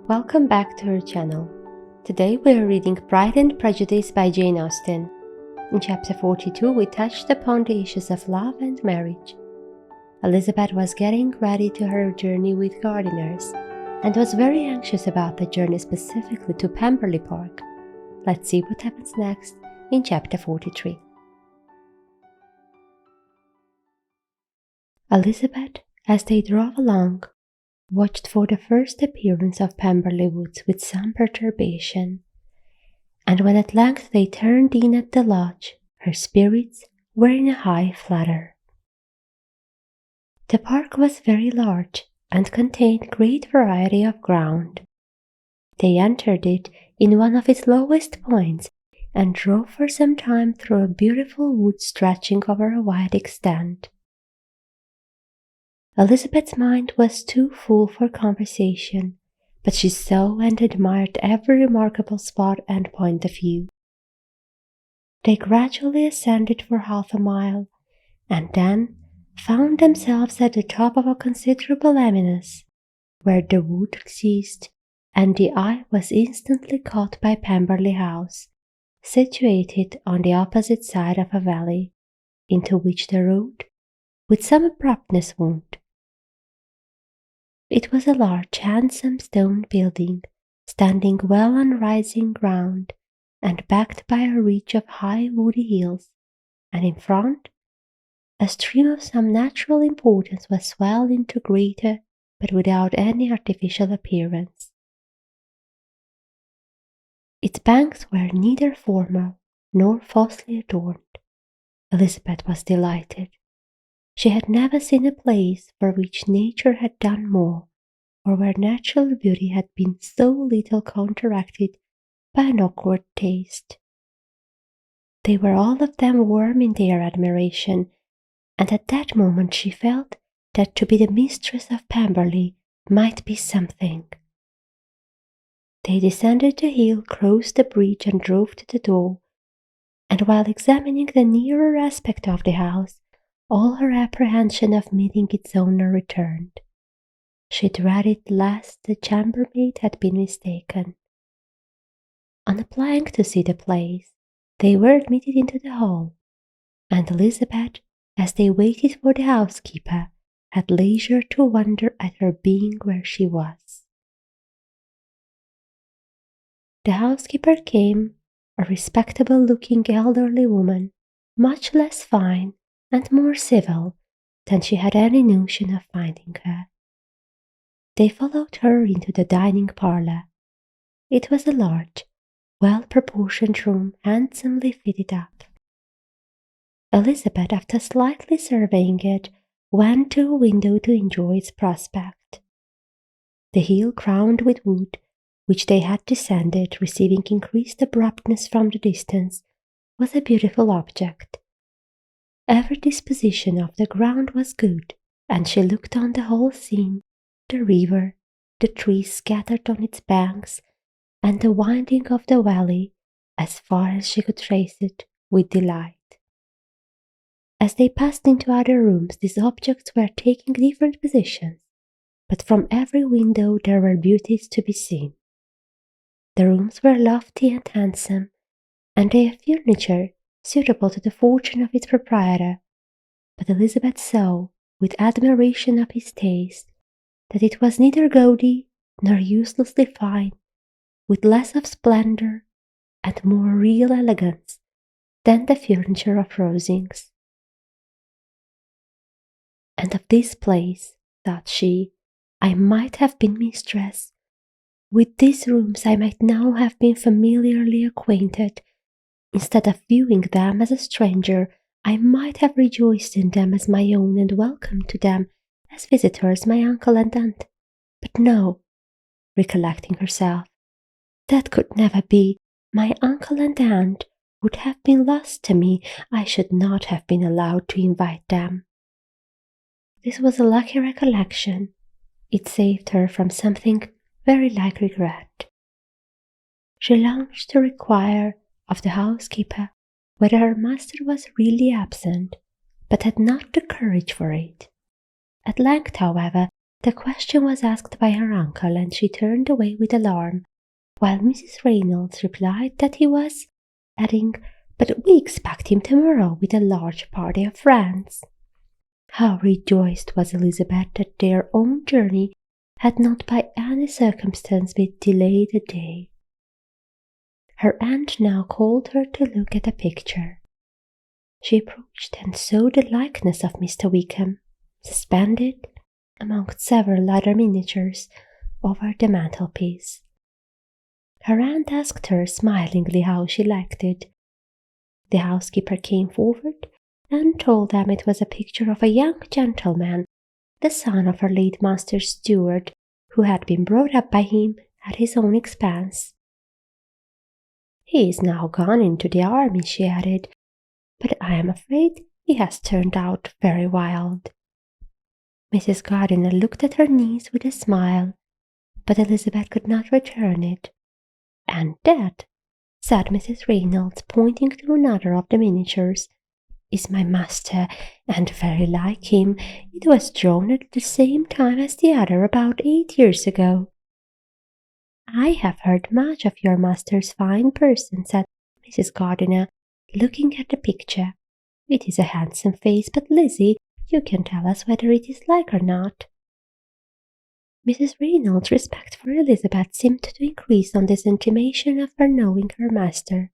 Welcome back to our channel. Today we are reading Pride and Prejudice by Jane Austen. In chapter 42 we touched upon the issues of love and marriage. Elizabeth was getting ready to her journey with gardeners and was very anxious about the journey specifically to Pemberley Park. Let's see what happens next in chapter 43. Elizabeth, as they drove along, watched for the first appearance of Pemberley Woods with some perturbation, and when at length they turned in at the lodge, her spirits were in a high flutter. The park was very large and contained great variety of ground. They entered it in one of its lowest points and drove for some time through a beautiful wood stretching over a wide extent. Elizabeth's mind was too full for conversation, but she saw and admired every remarkable spot and point of view. They gradually ascended for half a mile, and then found themselves at the top of a considerable eminence, where the wood ceased, and the eye was instantly caught by Pemberley House, situated on the opposite side of a valley, into which the road, with some abruptness, wound. It was a large, handsome stone building, standing well on rising ground, and backed by a ridge of high woody hills, and in front, a stream of some natural importance was swelled into greater, but without any artificial appearance. Its banks were neither formal nor falsely adorned. Elizabeth was delighted. She had never seen a place for which nature had done more, or where natural beauty had been so little counteracted by an awkward taste. They were all of them warm in their admiration, and at that moment she felt that to be the mistress of Pemberley might be something. They descended the hill, crossed the bridge, and drove to the door, and while examining the nearer aspect of the house, all her apprehension of meeting its owner returned. She dreaded lest the chambermaid had been mistaken. On applying to see the place, they were admitted into the hall, and Elizabeth, as they waited for the housekeeper, had leisure to wonder at her being where she was. The housekeeper came, a respectable-looking elderly woman, much less fine and more civil than she had any notion of finding her. They followed her into the dining parlour. It was a large, well-proportioned room, handsomely fitted up. Elizabeth, after slightly surveying it, went to a window to enjoy its prospect. The hill crowned with wood, which they had descended, receiving increased abruptness from the distance, was a beautiful object. Every disposition of the ground was good, and she looked on the whole scene, the river, the trees scattered on its banks, and the winding of the valley, as far as she could trace it, with delight. As they passed into other rooms, these objects were taking different positions, but from every window there were beauties to be seen. The rooms were lofty and handsome, and they had furniture suitable to the fortune of its proprietor, but Elizabeth saw, with admiration of his taste, that it was neither gaudy nor uselessly fine, with less of splendour and more real elegance than the furniture of Rosings. And of this place, thought she, I might have been mistress. With these rooms I might now have been familiarly acquainted. Instead of viewing them as a stranger, I might have rejoiced in them as my own and welcomed to them as visitors my uncle and aunt. But no, recollecting herself, that could never be. My uncle and aunt would have been lost to me. I should not have been allowed to invite them. This was a lucky recollection. It saved her from something very like regret. She longed to require of the housekeeper whether her master was really absent, but had not the courage for it. At length, however, The question was asked by her uncle, and she turned away with alarm, while Mrs. Reynolds replied that he was, adding, "But we expect him tomorrow with a large party of friends." How rejoiced was Elizabeth that their own journey had not by any circumstance been delayed a day. Her aunt now called her to look at the picture. She approached and saw the likeness of Mr. Wickham, suspended, amongst several other miniatures, over the mantelpiece. Her aunt asked her smilingly how she liked it. The housekeeper came forward and told them it was a picture of a young gentleman, the son of her late master's steward, who had been brought up by him at his own expense. "He is now gone into the army," she added, "but I am afraid he has turned out very wild." Mrs. Gardiner looked at her niece with a smile, but Elizabeth could not return it. "And that," said Mrs. Reynolds, pointing to another of the miniatures, "is my master, and very like him. It was drawn at the same time as the other, about 8 years ago." "I have heard much of your master's fine person," said Mrs. Gardiner, looking at the picture. "It is a handsome face, but Lizzie, you can tell us whether it is like or not." Mrs. Reynolds' respect for Elizabeth seemed to increase on this intimation of her knowing her master.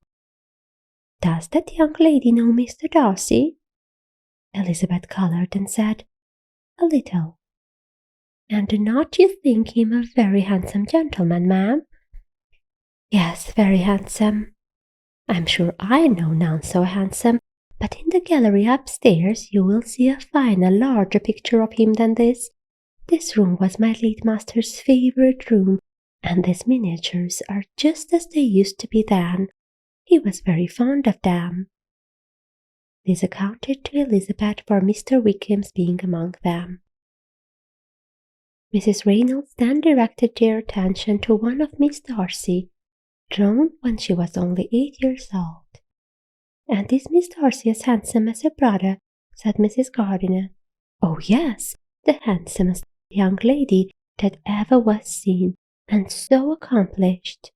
"Does that young lady know Mr. Darcy?" Elizabeth coloured and said, "A little." "And do not you think him a very handsome gentleman, ma'am?" "Yes, very handsome. I'm sure I know none so handsome, but in the gallery upstairs you will see a finer, larger picture of him than this. This room was my late master's favourite room, and these miniatures are just as they used to be then. He was very fond of them." This accounted to Elizabeth for Mr. Wickham's being among them. Mrs. Reynolds then directed their attention to one of Miss Darcy, drawn when she was only 8 years old. "And is Miss Darcy as handsome as her brother?" said Mrs. Gardiner. "Oh yes, the handsomest young lady that ever was seen, and so accomplished.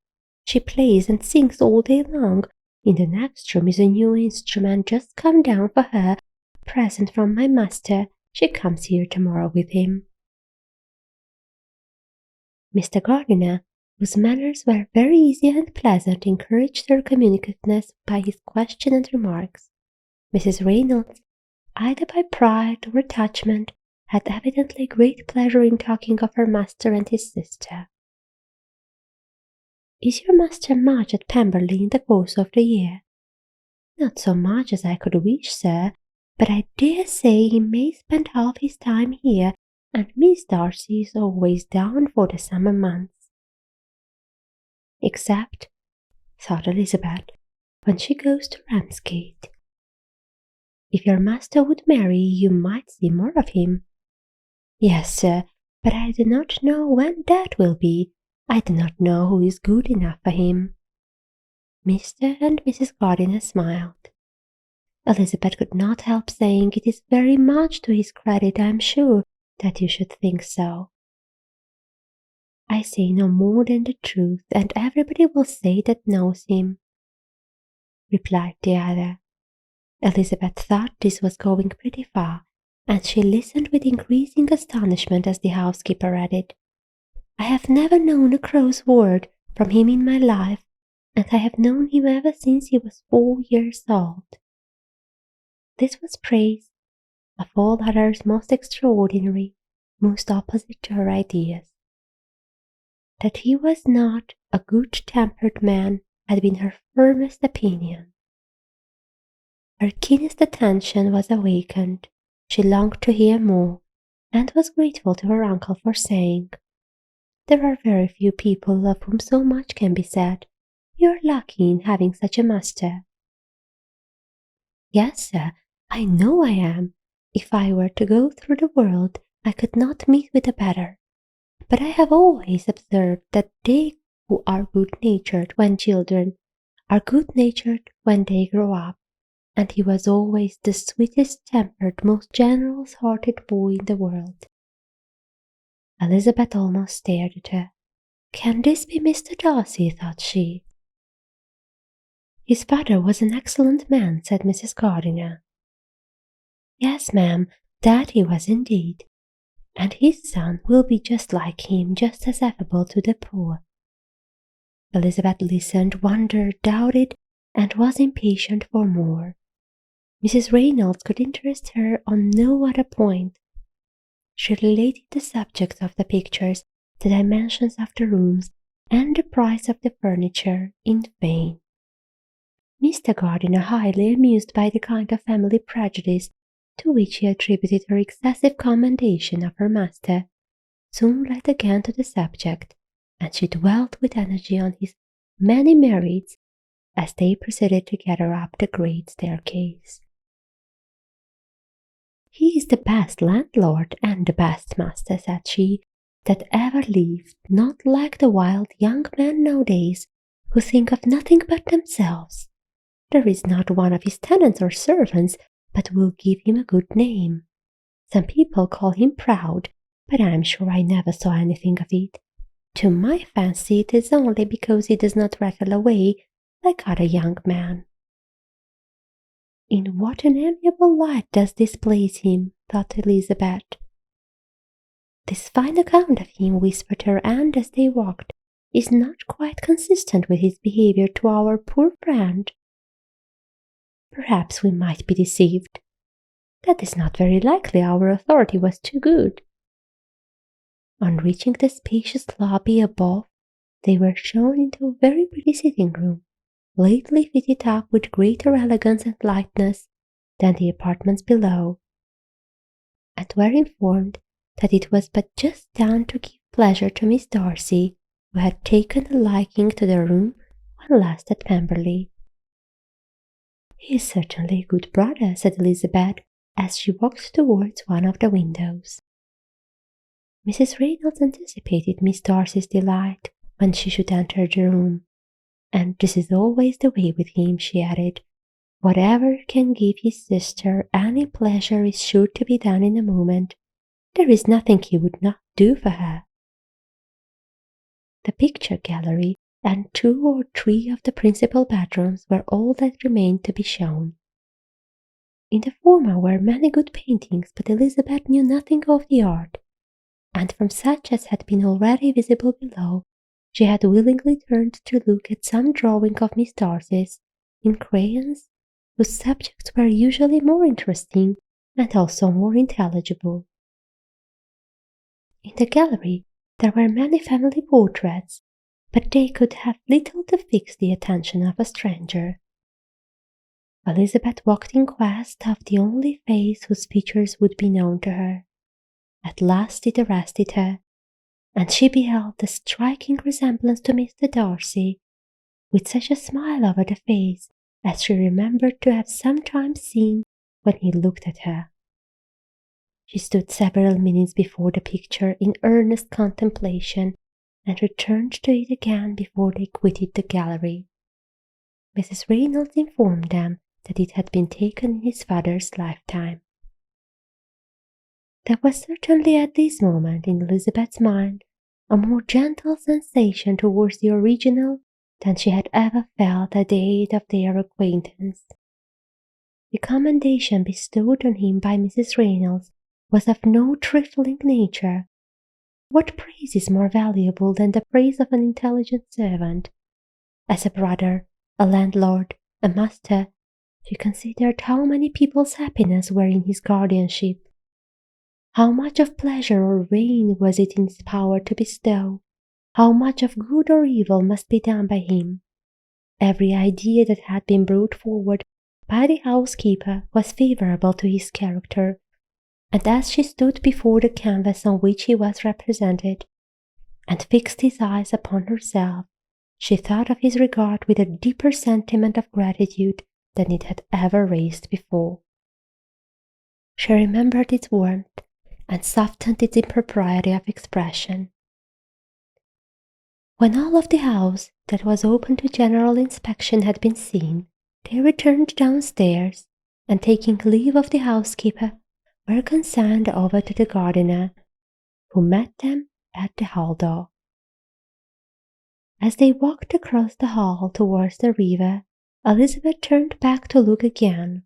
She plays and sings all day long. In the next room is a new instrument just come down for her, a present from my master. She comes here tomorrow with him." Mr. Gardiner, whose manners were very easy and pleasant, encouraged her communicativeness by his questions and remarks. Mrs. Reynolds, either by pride or attachment, had evidently great pleasure in talking of her master and his sister. "Is your master much at Pemberley in the course of the year?" "Not so much as I could wish, sir, but I dare say he may spend half his time here, and Miss Darcy is always down for the summer months." "Except," thought Elizabeth, "when she goes to Ramsgate. If your master would marry, you might see more of him." "Yes, sir, but I do not know when that will be. I do not know who is good enough for him." Mr. and Mrs. Gardiner smiled. Elizabeth could not help saying, "It is very much to his credit, I am sure, that you should think so." "I say no more than the truth, and everybody will say that knows him," replied the other. Elizabeth thought this was going pretty far, and she listened with increasing astonishment as the housekeeper added, "I have never known a cross word from him in my life, and I have known him ever since he was 4 years old." This was praise, of all others most extraordinary, most opposite to her ideas. That he was not a good-tempered man had been her firmest opinion. Her keenest attention was awakened. She longed to hear more, and was grateful to her uncle for saying, "There are very few people of whom so much can be said. You are lucky in having such a master." "Yes, sir, I know I am. If I were to go through the world, I could not meet with a better. But I have always observed that they who are good-natured when children are good-natured when they grow up, and he was always the sweetest-tempered, most generous-hearted boy in the world." Elizabeth almost stared at her. "Can this be Mr. Darcy?" thought she. "His father was an excellent man," said Mrs. Gardiner. "Yes, ma'am, that he was indeed. And his son will be just like him, just as affable to the poor." Elizabeth listened, wondered, doubted, and was impatient for more. Mrs. Reynolds could interest her on no other point. She related the subjects of the pictures, the dimensions of the rooms, and the price of the furniture in vain. Mr. Gardiner, highly amused by the kind of family prejudice to which he attributed her excessive commendation of her master, soon led again to the subject, and she dwelt with energy on his many merits as they proceeded together up the great staircase. "He is the best landlord and the best master," said she, "that ever lived, not like the wild young men nowadays who think of nothing but themselves. There is not one of his tenants or servants but will give him a good name. Some people call him proud, but I am sure I never saw anything of it. To my fancy it is only because he does not rattle away like other young men." "In what an amiable light does this place him," thought Elizabeth. "This fine account of him," whispered her aunt as they walked, "is not quite consistent with his behaviour to our poor friend. Perhaps we might be deceived. That is not very likely, our authority was too good." On reaching the spacious lobby above, they were shown into a very pretty sitting room, lately fitted up with greater elegance and lightness than the apartments below, and were informed that it was but just done to give pleasure to Miss Darcy, who had taken a liking to the room when last at Pemberley. "He is certainly a good brother," said Elizabeth, as she walked towards one of the windows. Mrs. Reynolds anticipated Miss Darcy's delight when she should enter the room, "and this is always the way with him," she added. "Whatever can give his sister any pleasure is sure to be done in a moment. There is nothing he would not do for her." The picture gallery and 2 or 3 of the principal bedrooms were all that remained to be shown. In the former were many good paintings, but Elizabeth knew nothing of the art, and from such as had been already visible below, she had willingly turned to look at some drawing of Miss Darcy's in crayons, whose subjects were usually more interesting and also more intelligible. In the gallery there were many family portraits, but they could have little to fix the attention of a stranger. Elizabeth walked in quest of the only face whose features would be known to her. At last it arrested her, and she beheld a striking resemblance to Mr. Darcy, with such a smile over the face as she remembered to have sometimes seen when he looked at her. She stood several minutes before the picture in earnest contemplation, and returned to it again before they quitted the gallery. Mrs. Reynolds informed them that it had been taken in his father's lifetime. There was certainly at this moment in Elizabeth's mind a more gentle sensation towards the original than she had ever felt at the date of their acquaintance. The commendation bestowed on him by Mrs. Reynolds was of no trifling nature. What praise is more valuable than the praise of an intelligent servant? As a brother, a landlord, a master, she considered how many people's happiness were in his guardianship. How much of pleasure or pain was it in his power to bestow? How much of good or evil must be done by him? Every idea that had been brought forward by the housekeeper was favourable to his character, and as she stood before the canvas on which he was represented, and fixed his eyes upon herself, she thought of his regard with a deeper sentiment of gratitude than it had ever raised before. She remembered its warmth, and softened its impropriety of expression. When all of the house that was open to general inspection had been seen, they returned downstairs, and taking leave of the housekeeper, were consigned over to the gardener, who met them at the hall door. As they walked across the hall towards the river, Elizabeth turned back to look again.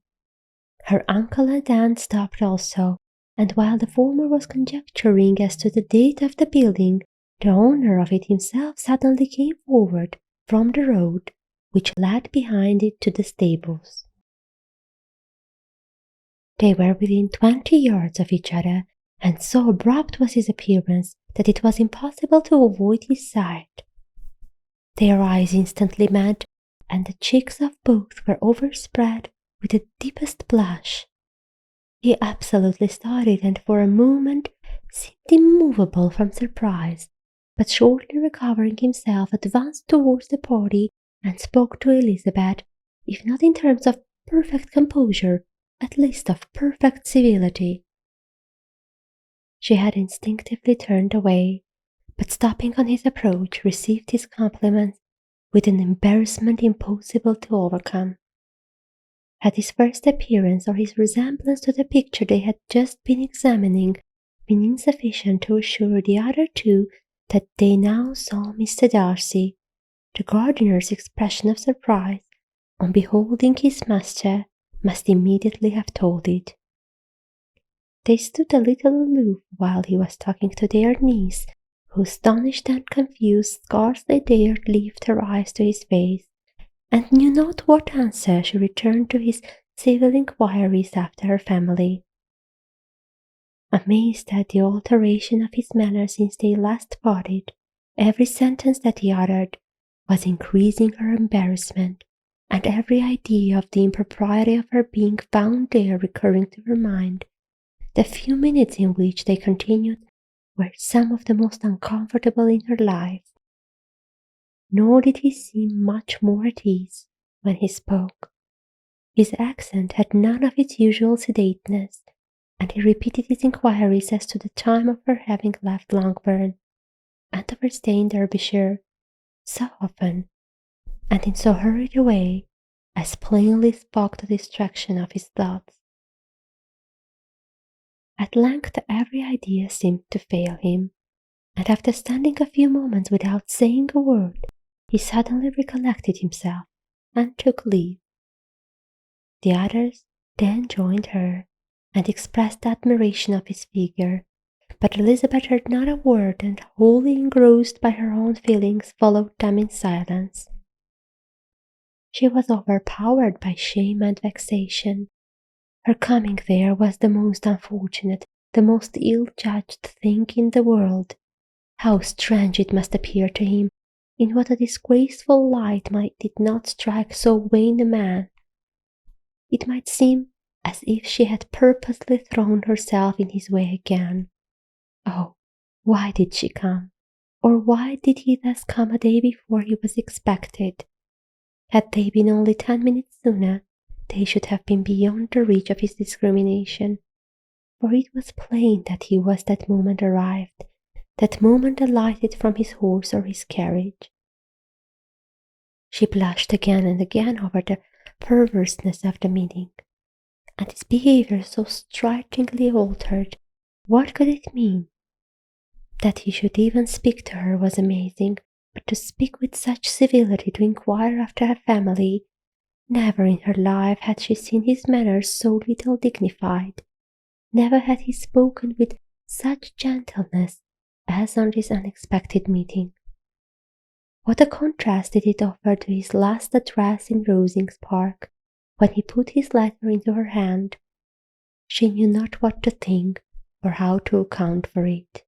Her uncle and aunt stopped also, and while the former was conjecturing as to the date of the building, the owner of it himself suddenly came forward from the road which led behind it to the stables. They were within 20 yards of each other, and so abrupt was his appearance that it was impossible to avoid his sight. Their eyes instantly met, and the cheeks of both were overspread with the deepest blush. He absolutely started, and for a moment seemed immovable from surprise, but shortly recovering himself, advanced towards the party and spoke to Elizabeth, if not in terms of perfect composure, at least of perfect civility. She had instinctively turned away, but stopping on his approach, received his compliments with an embarrassment impossible to overcome. Had his first appearance or his resemblance to the picture they had just been examining been insufficient to assure the other two that they now saw Mr. Darcy, the gardener's expression of surprise on beholding his master must immediately have told it. They stood a little aloof while he was talking to their niece, who, astonished and confused, scarcely dared lift her eyes to his face, and knew not what answer she returned to his civil inquiries after her family. Amazed at the alteration of his manner since they last parted, every sentence that he uttered was increasing her embarrassment, and every idea of the impropriety of her being found there recurring to her mind. The few minutes in which they continued were some of the most uncomfortable in her life. Nor did he seem much more at ease when he spoke. His accent had none of its usual sedateness, and he repeated his inquiries as to the time of her having left Longbourn, and of her stay in Derbyshire, so often, and in so hurried a way, as plainly spoke the distraction of his thoughts. At length every idea seemed to fail him, and after standing a few moments without saying a word, he suddenly recollected himself, and took leave. The others then joined her, and expressed admiration of his figure, but Elizabeth heard not a word, and wholly engrossed by her own feelings followed them in silence. She was overpowered by shame and vexation. Her coming there was the most unfortunate, the most ill-judged thing in the world. How strange it must appear to him, in what a disgraceful light might it not strike so vain a man. It might seem as if she had purposely thrown herself in his way again. Oh, why did she come? Or why did he thus come a day before he was expected? Had they been only 10 minutes sooner, they should have been beyond the reach of his discrimination, for it was plain that he was that moment arrived, that moment alighted from his horse or his carriage. She blushed again and again over the perverseness of the meeting, and his behaviour so strikingly altered. What could it mean? That he should even speak to her was amazing, but to speak with such civility, to inquire after her family, never in her life had she seen his manners so little dignified. Never had he spoken with such gentleness as on this unexpected meeting. What a contrast did it offer to his last address in Rosings Park, when he put his letter into her hand. She knew not what to think, or how to account for it.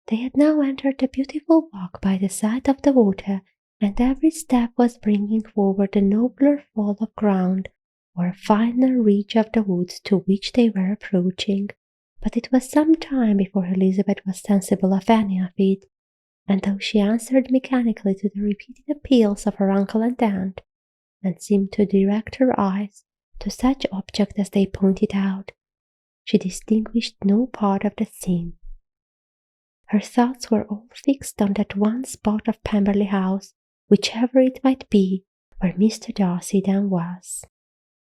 They had now entered a beautiful walk by the side of the water, and every step was bringing forward a nobler fall of ground, or a finer reach of the woods to which they were approaching. But it was some time before Elizabeth was sensible of any of it, and though she answered mechanically to the repeated appeals of her uncle and aunt, and seemed to direct her eyes to such objects as they pointed out, she distinguished no part of the scene. Her thoughts were all fixed on that one spot of Pemberley House, whichever it might be, where Mr. Darcy then was.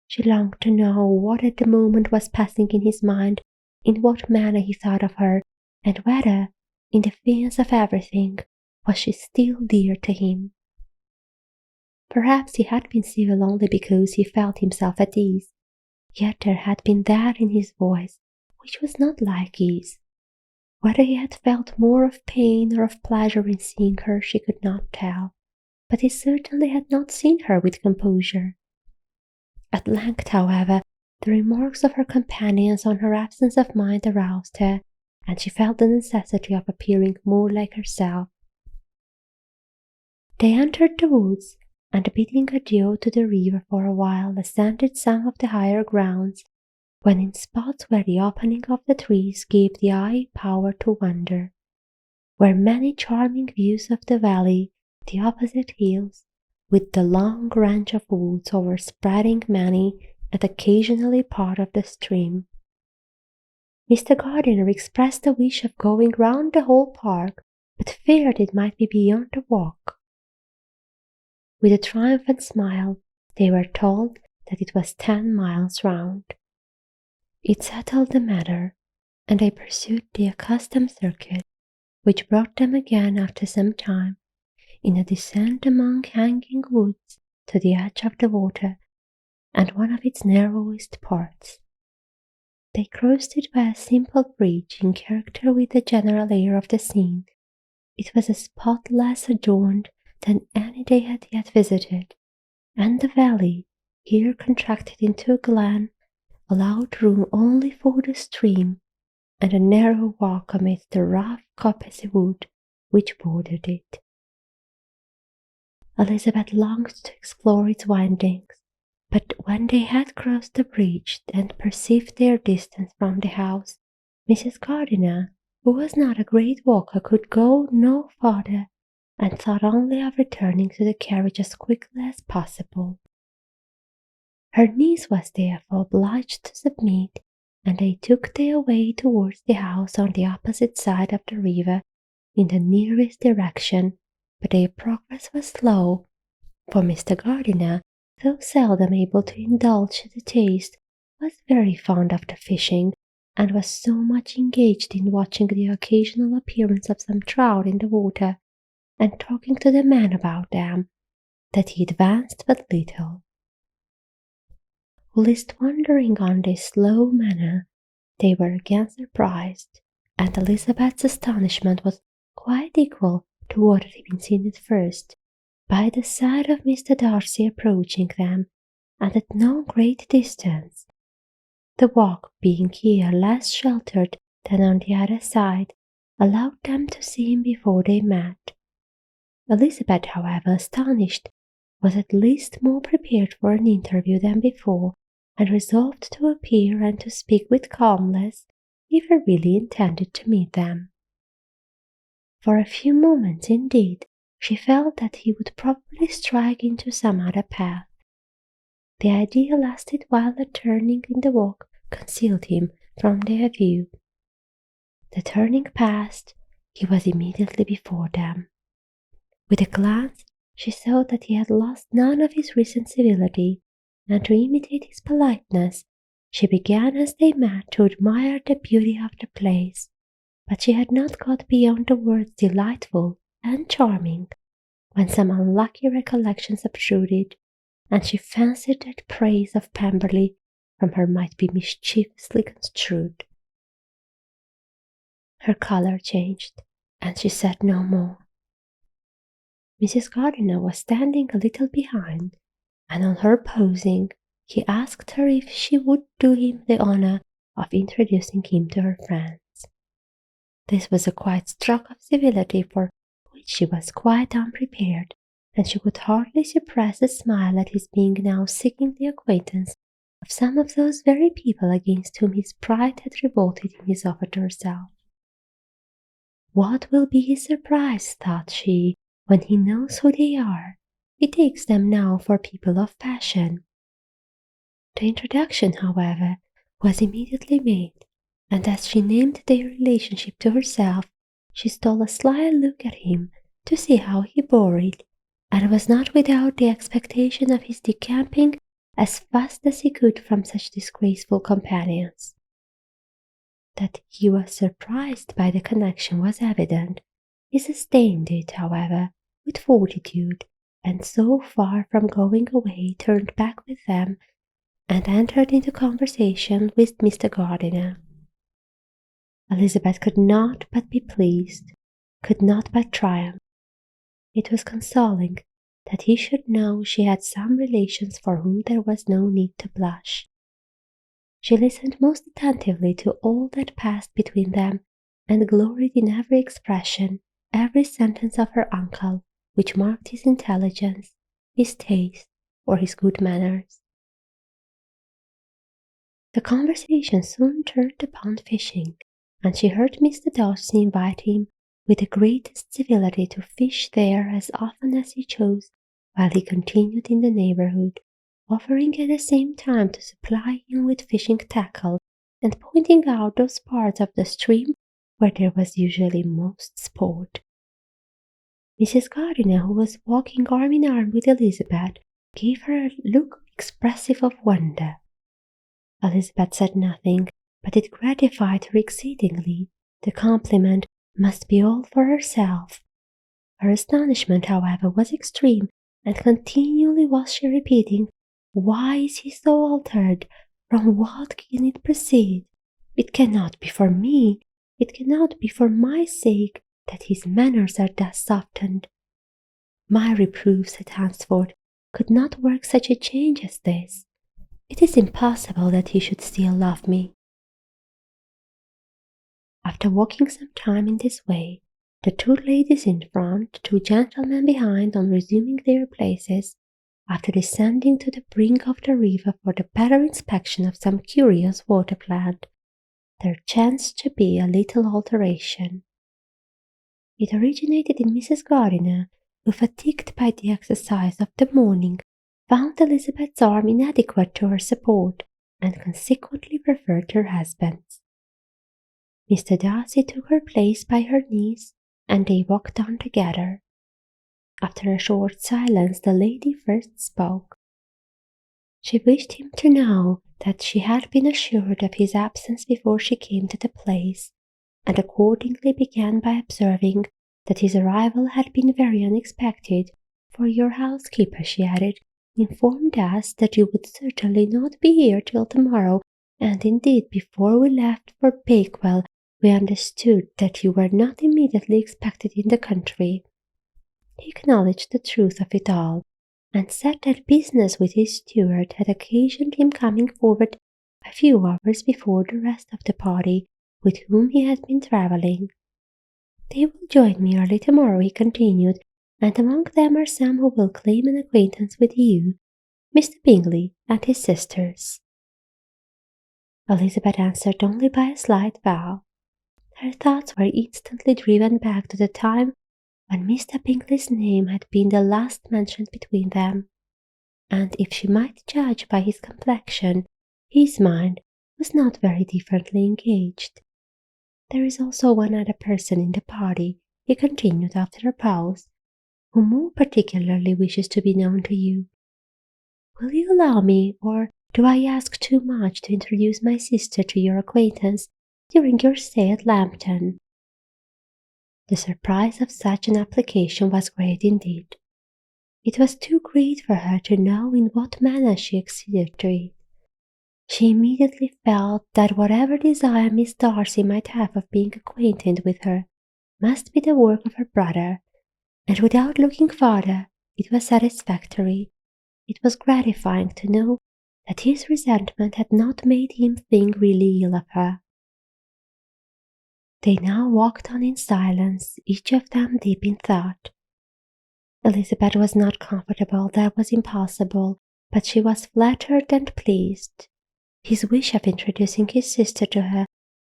She longed to know what at the moment was passing in his mind, in what manner he thought of her, and whether, in defiance of everything, was she still dear to him. Perhaps he had been civil only because he felt himself at ease, yet there had been that in his voice which was not like ease. Whether he had felt more of pain or of pleasure in seeing her she could not tell, but he certainly had not seen her with composure. At length, however, the remarks of her companions on her absence of mind aroused her, and she felt the necessity of appearing more like herself. They entered the woods, and bidding adieu to the river for a while, ascended some of the higher grounds, when in spots where the opening of the trees gave the eye power to wander, were many charming views of the valley, the opposite hills, with the long range of woods overspreading many and occasionally part of the stream. Mr. Gardiner expressed a wish of going round the whole park, but feared it might be beyond the walk. With a triumphant smile, they were told that it was 10 miles round. It settled the matter, and they pursued the accustomed circuit, which brought them again after some time, in a descent among hanging woods to the edge of the water, and one of its narrowest parts. They crossed it by a simple bridge in character with the general air of the scene. It was a spot less adorned than any they had yet visited, and the valley, here contracted into a glen, allowed room only for the stream and a narrow walk amidst the rough coppice wood which bordered it. Elizabeth longed to explore its windings, but when they had crossed the bridge and perceived their distance from the house, Mrs. Gardiner, who was not a great walker, could go no farther, and thought only of returning to the carriage as quickly as possible. Her niece was therefore obliged to submit, and they took their way towards the house on the opposite side of the river in the nearest direction, but their progress was slow, for Mr. Gardiner, though seldom able to indulge the taste, was very fond of the fishing, and was so much engaged in watching the occasional appearance of some trout in the water, and talking to the men about them, that he advanced but little. Whilst wandering on this slow manner, they were again surprised, and Elizabeth's astonishment was quite equal to what had been seen at first, by the sight of Mr. Darcy approaching them, and at no great distance. The walk, being here less sheltered than on the other side, allowed them to see him before they met. Elizabeth, however, astonished, was at least more prepared for an interview than before, and resolved to appear and to speak with calmness if he really intended to meet them. For a few moments, indeed, she felt that he would probably strike into some other path. The idea lasted while a turning in the walk concealed him from their view. The turning past, he was immediately before them. With a glance, she saw that he had lost none of his recent civility, and to imitate his politeness, she began as they met to admire the beauty of the place, but she had not got beyond the words delightful and charming, when some unlucky recollections obtruded, and she fancied that praise of Pemberley from her might be mischievously construed. Her colour changed, and she said no more. Mrs. Gardiner was standing a little behind, and on her pausing, he asked her if she would do him the honour of introducing him to her friends. This was a quiet stroke of civility for which she was quite unprepared, and she could hardly suppress a smile at his being now seeking the acquaintance of some of those very people against whom his pride had revolted in his offer to herself. What will be his surprise, thought she, when he knows who they are? He takes them now for people of fashion. The introduction, however, was immediately made, and as she named their relationship to herself, she stole a sly look at him to see how he bore it, and was not without the expectation of his decamping as fast as he could from such disgraceful companions. That he was surprised by the connection was evident. He sustained it, however, with fortitude, and so far from going away turned back with them and entered into conversation with Mr. Gardiner. Elizabeth could not but be pleased, could not but triumph. It was consoling that he should know she had some relations for whom there was no need to blush. She listened most attentively to all that passed between them, and gloried in every expression, every sentence of her uncle, which marked his intelligence, his taste, or his good manners. The conversation soon turned upon fishing, and she heard Mr. Darcy invite him with the greatest civility to fish there as often as he chose, while he continued in the neighbourhood, offering at the same time to supply him with fishing tackle, and pointing out those parts of the stream where there was usually most sport. Mrs. Gardiner, who was walking arm in arm with Elizabeth, gave her a look expressive of wonder. Elizabeth said nothing, but it gratified her exceedingly. The compliment must be all for herself. Her astonishment, however, was extreme, and continually was she repeating, "Why is he so altered? From what can it proceed? It cannot be for me, it cannot be for my sake, that his manners are thus softened. My reproofs at Hansford could not work such a change as this. It is impossible that he should still love me." After walking some time in this way, the two ladies in front, two gentlemen behind, on resuming their places, after descending to the brink of the river for the better inspection of some curious water plant, there chanced to be a little alteration. It originated in Mrs. Gardiner, who, fatigued by the exercise of the morning, found Elizabeth's arm inadequate to her support, and consequently preferred her husband's. Mr. Darcy took her place by her niece, and they walked on together. After a short silence, the lady first spoke. She wished him to know that she had been assured of his absence before she came to the place, and accordingly began by observing that his arrival had been very unexpected, for your housekeeper, she added, informed us that you would certainly not be here till tomorrow, and indeed before we left for Bakewell we understood that you were not immediately expected in the country. He acknowledged the truth of it all, and said that business with his steward had occasioned him coming forward a few hours before the rest of the party with whom he had been travelling. They will join me early tomorrow, he continued, and among them are some who will claim an acquaintance with you, Mr. Bingley and his sisters. Elizabeth answered only by a slight bow. Her thoughts were instantly driven back to the time when Mr. Bingley's name had been the last mentioned between them, and if she might judge by his complexion, his mind was not very differently engaged. There is also one other person in the party, he continued after a pause, who more particularly wishes to be known to you. Will you allow me, or do I ask too much, to introduce my sister to your acquaintance during your stay at Lambton?" The surprise of such an application was great indeed. It was too great for her to know in what manner she acceded to it. She immediately felt that whatever desire Miss Darcy might have of being acquainted with her must be the work of her brother, and without looking farther, it was satisfactory. It was gratifying to know that his resentment had not made him think really ill of her. They now walked on in silence, each of them deep in thought. Elizabeth was not comfortable, that was impossible, but she was flattered and pleased. His wish of introducing his sister to her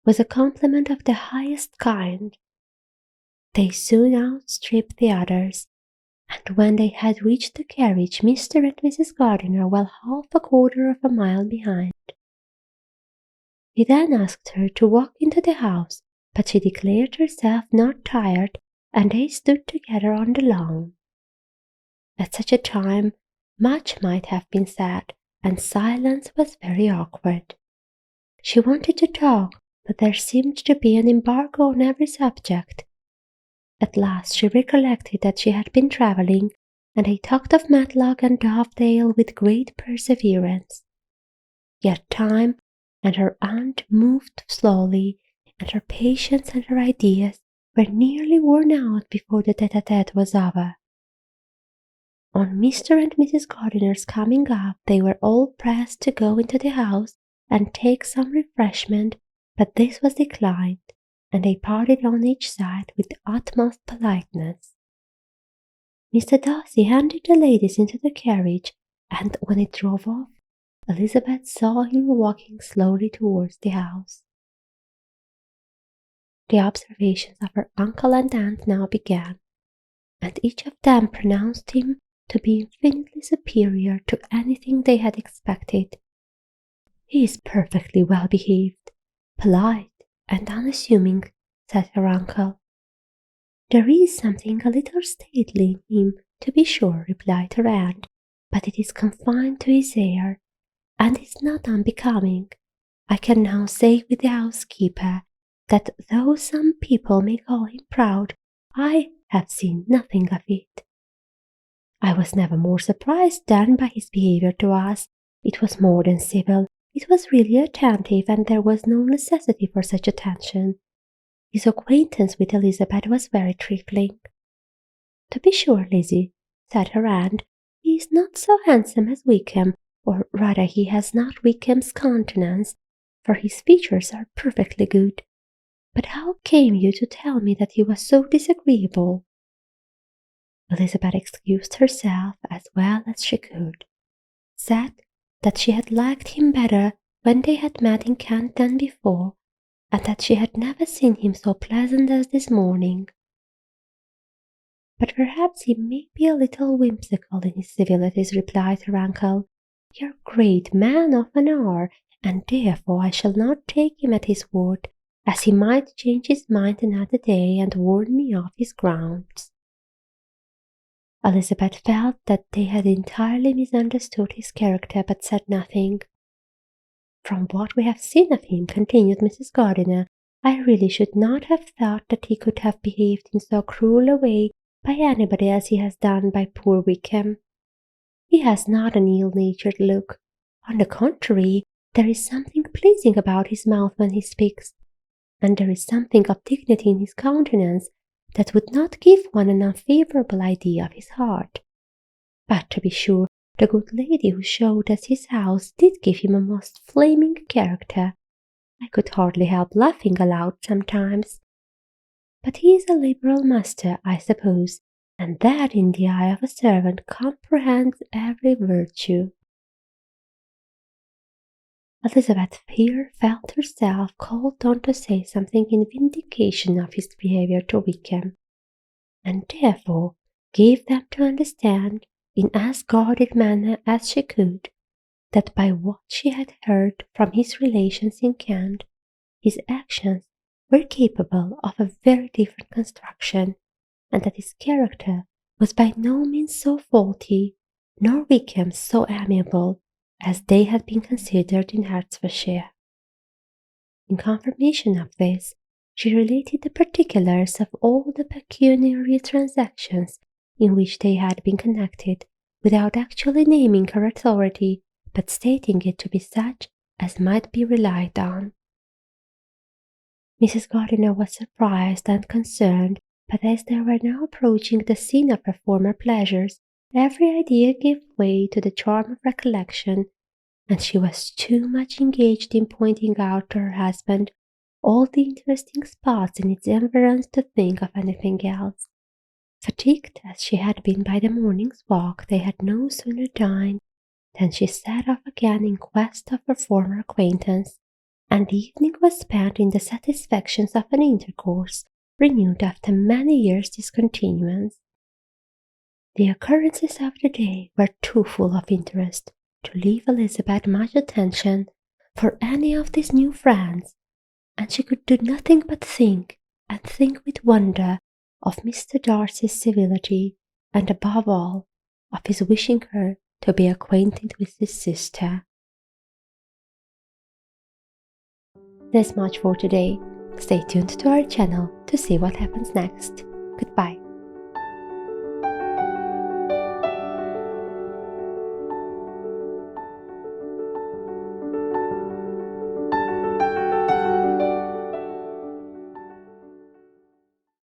was a compliment of the highest kind. They soon outstripped the others, and when they had reached the carriage, Mr. and Mrs. Gardiner were half a quarter of a mile behind. He then asked her to walk into the house, but she declared herself not tired, and they stood together on the lawn. At such a time much might have been said, and silence was very awkward. She wanted to talk, but there seemed to be an embargo on every subject. At last she recollected that she had been travelling, and they talked of Matlock and Dovedale with great perseverance. Yet time and her aunt moved slowly, and her patience and her ideas were nearly worn out before the tete-a-tete was over. On Mr. and Mrs. Gardiner's coming up, they were all pressed to go into the house and take some refreshment, but this was declined, and they parted on each side with the utmost politeness. Mr. Darcy handed the ladies into the carriage, and when it drove off, Elizabeth saw him walking slowly towards the house. The observations of her uncle and aunt now began, and each of them pronounced him to be infinitely superior to anything they had expected. "He is perfectly well behaved, polite, and unassuming," said her uncle. "There is something a little stately in him, to be sure," replied her aunt, "but it is confined to his air, and is not unbecoming. I can now say with the housekeeper that though some people may call him proud, I have seen nothing of it. I was never more surprised than by his behaviour to us. It was more than civil, it was really attentive, and there was no necessity for such attention. His acquaintance with Elizabeth was very trifling." "To be sure, Lizzie," said her aunt, "he is not so handsome as Wickham, or rather he has not Wickham's countenance, for his features are perfectly good. But how came you to tell me that he was so disagreeable?" Elizabeth excused herself as well as she could, said that she had liked him better when they had met in Kent than before, and that she had never seen him so pleasant as this morning. "But perhaps he may be a little whimsical in his civilities," replied her uncle. "Your great men often are, and therefore I shall not take him at his word, as he might change his mind another day and warn me off his grounds." Elizabeth felt that they had entirely misunderstood his character, but said nothing. "From what we have seen of him," continued Mrs. Gardiner, "I really should not have thought that he could have behaved in so cruel a way by anybody as he has done by poor Wickham. He has not an ill-natured look. On the contrary, there is something pleasing about his mouth when he speaks, and there is something of dignity in his countenance that would not give one an unfavourable idea of his heart. But to be sure, the good lady who showed us his house did give him a most flaming character. I could hardly help laughing aloud sometimes. But he is a liberal master, I suppose, and that in the eye of a servant comprehends every virtue." Elizabeth here felt herself called on to say something in vindication of his behaviour to Wickham, and therefore gave them to understand, in as guarded manner as she could, that by what she had heard from his relations in Kent, his actions were capable of a very different construction, and that his character was by no means so faulty, nor Wickham so amiable, as they had been considered in Hertfordshire. In confirmation of this, she related the particulars of all the pecuniary transactions in which they had been connected, without actually naming her authority, but stating it to be such as might be relied on. Mrs. Gardiner was surprised and concerned, but as they were now approaching the scene of her former pleasures, every idea gave way to the charm of recollection, and she was too much engaged in pointing out to her husband all the interesting spots in its environs to think of anything else. Fatigued as she had been by the morning's walk, they had no sooner dined than she set off again in quest of her former acquaintance, and the evening was spent in the satisfactions of an intercourse renewed after many years' discontinuance. The occurrences of the day were too full of interest to leave Elizabeth much attention for any of these new friends, and she could do nothing but think, and think with wonder, of Mr. Darcy's civility, and above all, of his wishing her to be acquainted with his sister. This much for today. Stay tuned to our channel to see what happens next. Goodbye.